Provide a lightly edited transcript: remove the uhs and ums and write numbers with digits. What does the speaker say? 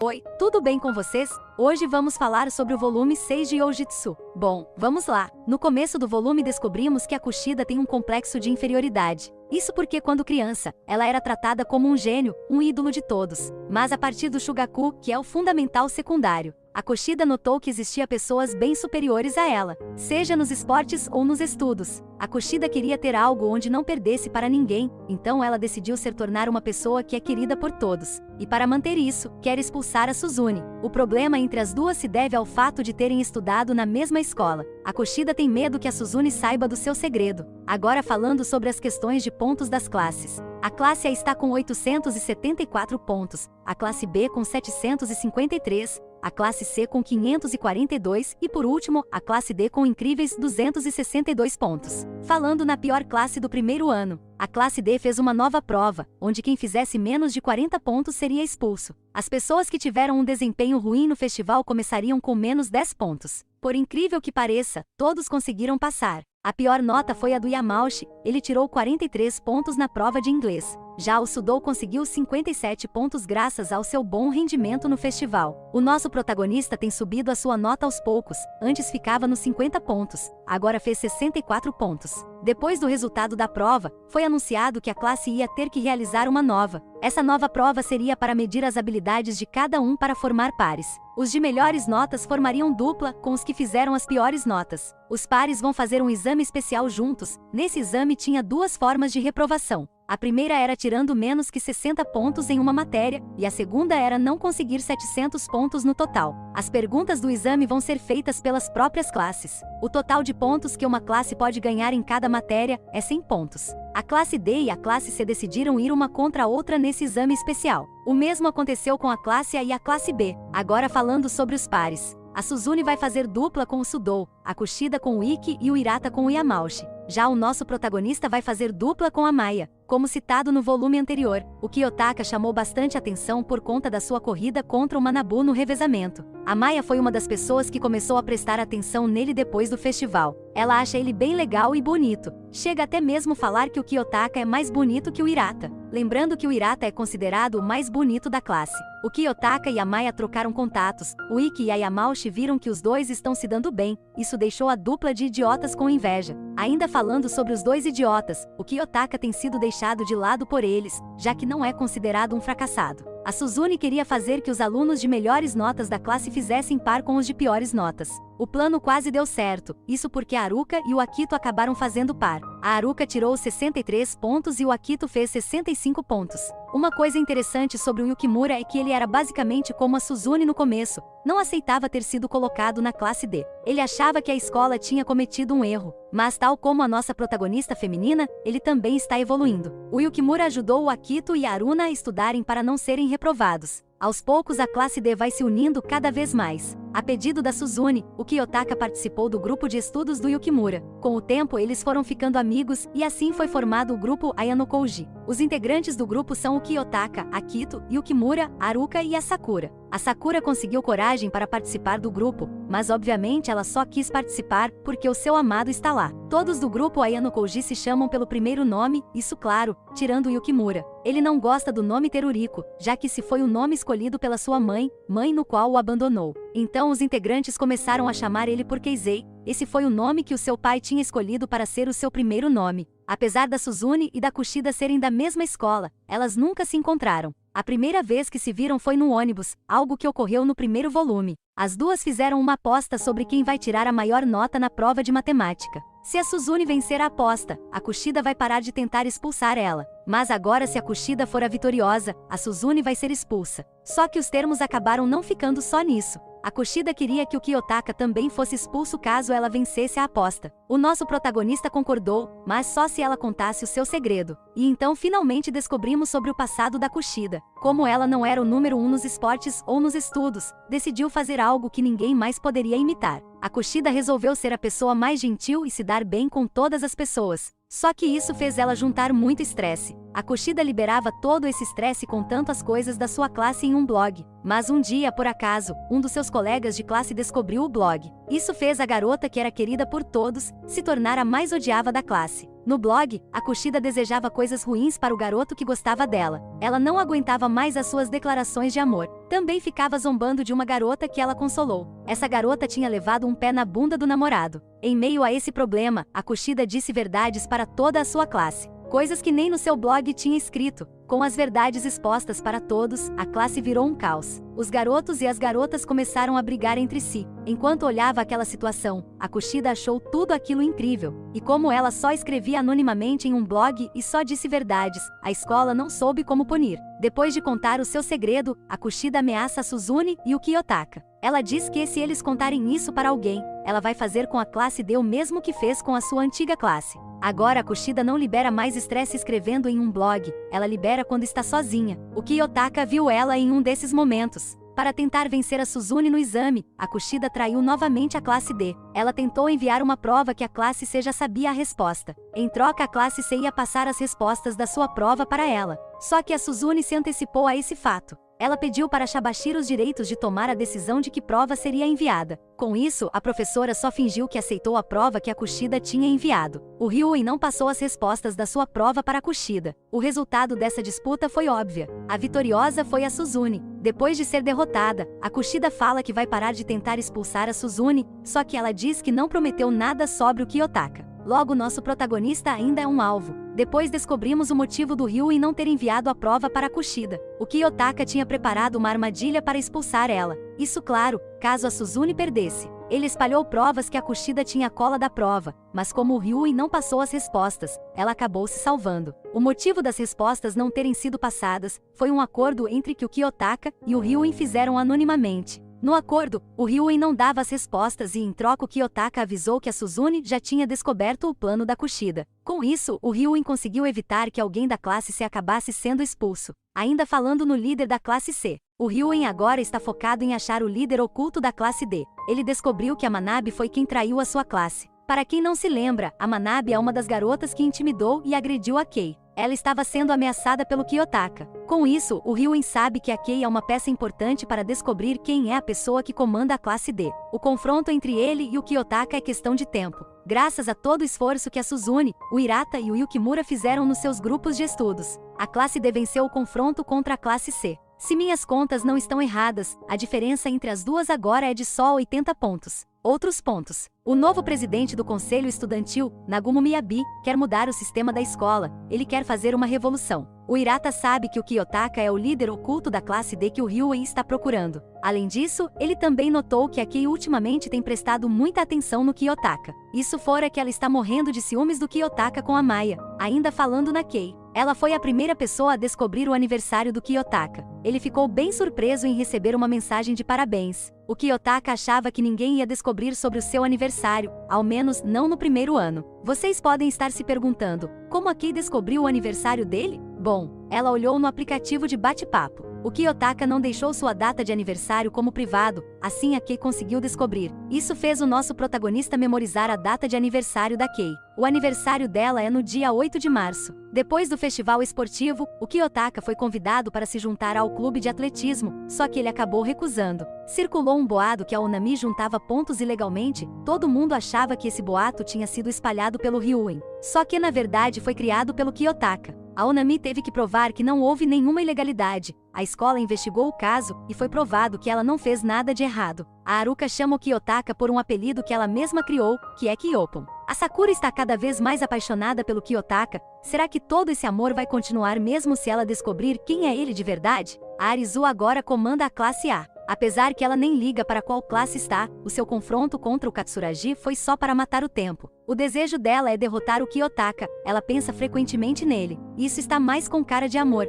Oi, tudo bem com vocês? Hoje vamos falar sobre o volume 6 de Youjitsu. Bom, vamos lá. No começo do volume descobrimos que a Kushida tem um complexo de inferioridade. Isso porque quando criança, ela era tratada como um gênio, um ídolo de todos. Mas a partir do Shugaku, que é o fundamental secundário, a Kushida notou que existia pessoas bem superiores a ela, seja nos esportes ou nos estudos. A Kushida queria ter algo onde não perdesse para ninguém, então ela decidiu se tornar uma pessoa que é querida por todos. E para manter isso, quer expulsar a Suzune. O problema entre as duas se deve ao fato de terem estudado na mesma escola. A Kushida tem medo que a Suzune saiba do seu segredo. Agora falando sobre as questões de pontos das classes. A classe A está com 874 pontos, a classe B com 753, a classe C com 542 e, por último, a classe D com incríveis 262 pontos. Falando na pior classe do primeiro ano, a classe D fez uma nova prova, onde quem fizesse menos de 40 pontos seria expulso. As pessoas que tiveram um desempenho ruim no festival começariam com menos 10 pontos. Por incrível que pareça, todos conseguiram passar. A pior nota foi a do Yamauchi, ele tirou 43 pontos na prova de inglês. Já o Sudou conseguiu 57 pontos graças ao seu bom rendimento no festival. O nosso protagonista tem subido a sua nota aos poucos, antes ficava nos 50 pontos, agora fez 64 pontos. Depois do resultado da prova, foi anunciado que a classe ia ter que realizar uma nova. Essa nova prova seria para medir as habilidades de cada um para formar pares. Os de melhores notas formariam dupla com os que fizeram as piores notas. Os pares vão fazer um exame especial juntos. Nesse exame tinha duas formas de reprovação. A primeira era tirando menos que 60 pontos em uma matéria, e a segunda era não conseguir 700 pontos no total. As perguntas do exame vão ser feitas pelas próprias classes. O total de pontos que uma classe pode ganhar em cada matéria é 100 pontos. A classe D e a classe C decidiram ir uma contra a outra nesse exame especial. O mesmo aconteceu com a classe A e a classe B. Agora falando sobre os pares. A Suzune vai fazer dupla com o Sudou, a Kushida com o Ikki e o Hirata com o Yamauchi. Já o nosso protagonista vai fazer dupla com a Maya. Como citado no volume anterior, o Kiyotaka chamou bastante atenção por conta da sua corrida contra o Manabu no revezamento. A Maya foi uma das pessoas que começou a prestar atenção nele depois do festival. Ela acha ele bem legal e bonito. Chega até mesmo falar que o Kiyotaka é mais bonito que o Hirata. Lembrando que o Hirata é considerado o mais bonito da classe. O Kiyotaka e a Maya trocaram contatos. O Ikki e a Yamauchi viram que os dois estão se dando bem. Isso deixou a dupla de idiotas com inveja. Ainda falando sobre os dois idiotas, o Kiyotaka tem sido deixado de lado por eles, já que não é considerado um fracassado. A Suzune queria fazer que os alunos de melhores notas da classe fizessem par com os de piores notas. O plano quase deu certo, isso porque a Haruka e o Akito acabaram fazendo par. A Haruka tirou 63 pontos e o Akito fez 65 pontos. Uma coisa interessante sobre o Yukimura é que ele era basicamente como a Suzune no começo, não aceitava ter sido colocado na classe D. Ele achava que a escola tinha cometido um erro, mas tal como a nossa protagonista feminina, ele também está evoluindo. O Yukimura ajudou o Akito e a Aruna a estudarem para não serem reprovados. Aos poucos a classe D vai se unindo cada vez mais. A pedido da Suzune, o Kiyotaka participou do grupo de estudos do Yukimura. Com o tempo eles foram ficando amigos e assim foi formado o grupo Ayanokouji. Os integrantes do grupo são o Kiyotaka, Akito, Yukimura, Haruka e a Sakura. A Sakura conseguiu coragem para participar do grupo, mas obviamente ela só quis participar porque o seu amado está lá. Todos do grupo Ayanokouji se chamam pelo primeiro nome, isso claro, tirando o Yukimura. Ele não gosta do nome Teruriko, já que esse foi o nome escolhido pela sua mãe no qual o abandonou. Então os integrantes começaram a chamar ele por Keizei. Esse foi o nome que o seu pai tinha escolhido para ser o seu primeiro nome. Apesar da Suzune e da Kushida serem da mesma escola, elas nunca se encontraram. A primeira vez que se viram foi no ônibus, algo que ocorreu no primeiro volume. As duas fizeram uma aposta sobre quem vai tirar a maior nota na prova de matemática. Se a Suzune vencer a aposta, a Kushida vai parar de tentar expulsar ela. Mas agora se a Kushida for a vitoriosa, a Suzune vai ser expulsa. Só que os termos acabaram não ficando só nisso. A Kushida queria que o Kiyotaka também fosse expulso caso ela vencesse a aposta. O nosso protagonista concordou, mas só se ela contasse o seu segredo. E então finalmente descobrimos sobre o passado da Kushida. Como ela não era o número 1 nos esportes ou nos estudos, decidiu fazer algo que ninguém mais poderia imitar. A Kushida resolveu ser a pessoa mais gentil e se dar bem com todas as pessoas. Só que isso fez ela juntar muito estresse. A Kushida liberava todo esse estresse contando as coisas da sua classe em um blog. Mas um dia, por acaso, um dos seus colegas de classe descobriu o blog. Isso fez a garota que era querida por todos se tornar a mais odiada da classe. No blog, a Kushida desejava coisas ruins para o garoto que gostava dela. Ela não aguentava mais as suas declarações de amor. Também ficava zombando de uma garota que ela consolou. Essa garota tinha levado um pé na bunda do namorado. Em meio a esse problema, a Kushida disse verdades para toda a sua classe. Coisas que nem no seu blog tinha escrito. Com as verdades expostas para todos, a classe virou um caos. Os garotos e as garotas começaram a brigar entre si. Enquanto olhava aquela situação, a Kushida achou tudo aquilo incrível. E como ela só escrevia anonimamente em um blog e só disse verdades, a escola não soube como punir. Depois de contar o seu segredo, a Kushida ameaça a Suzune e o Kiyotaka. Ela diz que se eles contarem isso para alguém, ela vai fazer com a classe D o mesmo que fez com a sua antiga classe. Agora a Kushida não libera mais estresse escrevendo em um blog, ela libera quando está sozinha. O Kiyotaka viu ela em um desses momentos. Para tentar vencer a Suzune no exame, a Kushida traiu novamente a classe D. Ela tentou enviar uma prova que a classe C já sabia a resposta. Em troca, a classe C ia passar as respostas da sua prova para ela. Só que a Suzune se antecipou a esse fato. Ela pediu para Shabashiro os direitos de tomar a decisão de que prova seria enviada. Com isso, a professora só fingiu que aceitou a prova que a Kushida tinha enviado. O Ryuen não passou as respostas da sua prova para a Kushida. O resultado dessa disputa foi óbvio. A vitoriosa foi a Suzune. Depois de ser derrotada, a Kushida fala que vai parar de tentar expulsar a Suzune, só que ela diz que não prometeu nada sobre o Kiyotaka. Logo, nosso protagonista ainda é um alvo. Depois descobrimos o motivo do Ryuen não ter enviado a prova para a Kushida. O Kiyotaka tinha preparado uma armadilha para expulsar ela. Isso, claro, caso a Suzune perdesse. Ele espalhou provas que a Kushida tinha a cola da prova, mas como o Ryuen não passou as respostas, ela acabou se salvando. O motivo das respostas não terem sido passadas foi um acordo entre que o Kiyotaka e o Ryuen fizeram anonimamente. No acordo, o Ryuen não dava as respostas e em troca o Kiyotaka avisou que a Suzune já tinha descoberto o plano da Kushida. Com isso, o Ryuen conseguiu evitar que alguém da classe C acabasse sendo expulso. Ainda falando no líder da classe C, o Ryuen agora está focado em achar o líder oculto da classe D. Ele descobriu que a Manabe foi quem traiu a sua classe. Para quem não se lembra, a Manabe é uma das garotas que intimidou e agrediu a Kei. Ela estava sendo ameaçada pelo Kiyotaka. Com isso, o Ryuen sabe que a Kei é uma peça importante para descobrir quem é a pessoa que comanda a classe D. O confronto entre ele e o Kiyotaka é questão de tempo. Graças a todo o esforço que a Suzune, o Hirata e o Yukimura fizeram nos seus grupos de estudos, a classe D venceu o confronto contra a classe C. Se minhas contas não estão erradas, a diferença entre as duas agora é de só 80 pontos. Outros pontos. O novo presidente do conselho estudantil, Nagumo Miyabi, quer mudar o sistema da escola. Ele quer fazer uma revolução. O Hirata sabe que o Kiyotaka é o líder oculto da classe D que o Ryuen está procurando. Além disso, ele também notou que a Kei ultimamente tem prestado muita atenção no Kiyotaka. Isso fora que ela está morrendo de ciúmes do Kiyotaka com a Maya. Ainda falando na Kei, ela foi a primeira pessoa a descobrir o aniversário do Kiyotaka. Ele ficou bem surpreso em receber uma mensagem de parabéns. O Kiyotaka achava que ninguém ia descobrir sobre o seu aniversário, ao menos não no primeiro ano. Vocês podem estar se perguntando, como a Kei descobriu o aniversário dele? Bom, ela olhou no aplicativo de bate-papo. O Kiyotaka não deixou sua data de aniversário como privado, assim a Kei conseguiu descobrir. Isso fez o nosso protagonista memorizar a data de aniversário da Kei. O aniversário dela é no dia 8 de março. Depois do festival esportivo, o Kiyotaka foi convidado para se juntar ao clube de atletismo, só que ele acabou recusando. Circulou um boato que a Onami juntava pontos ilegalmente. Todo mundo achava que esse boato tinha sido espalhado pelo Ryuen. Só que na verdade foi criado pelo Kiyotaka. A Onami teve que provar que não houve nenhuma ilegalidade. A escola investigou o caso e foi provado que ela não fez nada de errado. A Haruka chama o Kiyotaka por um apelido que ela mesma criou, que é Kyopon. A Sakura está cada vez mais apaixonada pelo Kiyotaka. Será que todo esse amor vai continuar mesmo se ela descobrir quem é ele de verdade? A Arizu agora comanda a classe A. Apesar que ela nem liga para qual classe está, o seu confronto contra o Katsuragi foi só para matar o tempo. O desejo dela é derrotar o Kiyotaka, ela pensa frequentemente nele. Isso está mais com cara de amor.